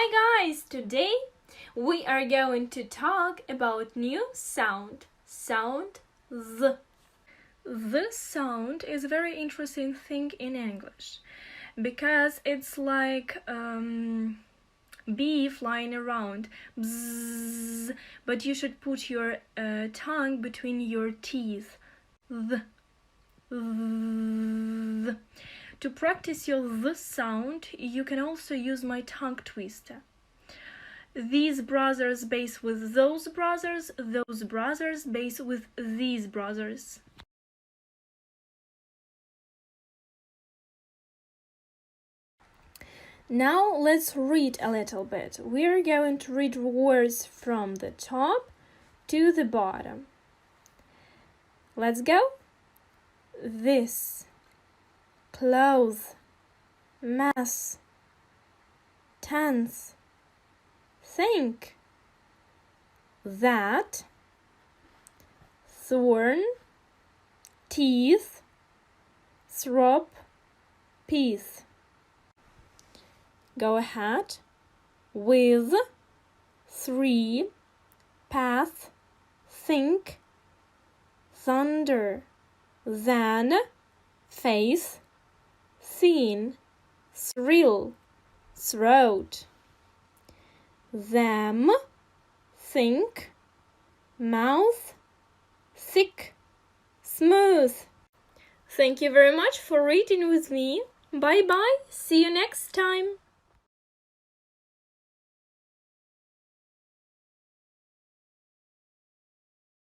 Hi guys! Today we are going to talk about new sound. Sound Z. This sound is a very interesting thing in English because it's like bee flying around, bzzz, but you should put your tongue between your teeth. The. To practice your the sound, you can also use my tongue twister. These brothers base with those brothers base with these brothers. Now let's read a little bit. We're going to read words from the top to the bottom. Let's go. This, clothes, mess, tense, think, that, thorn, teeth, throb, peace. Go ahead. With, three, path, think, thunder, then, face, scene, thrill, throat. Them, think, mouth, thick, smooth. Thank you very much for reading with me. Bye bye. See you next time.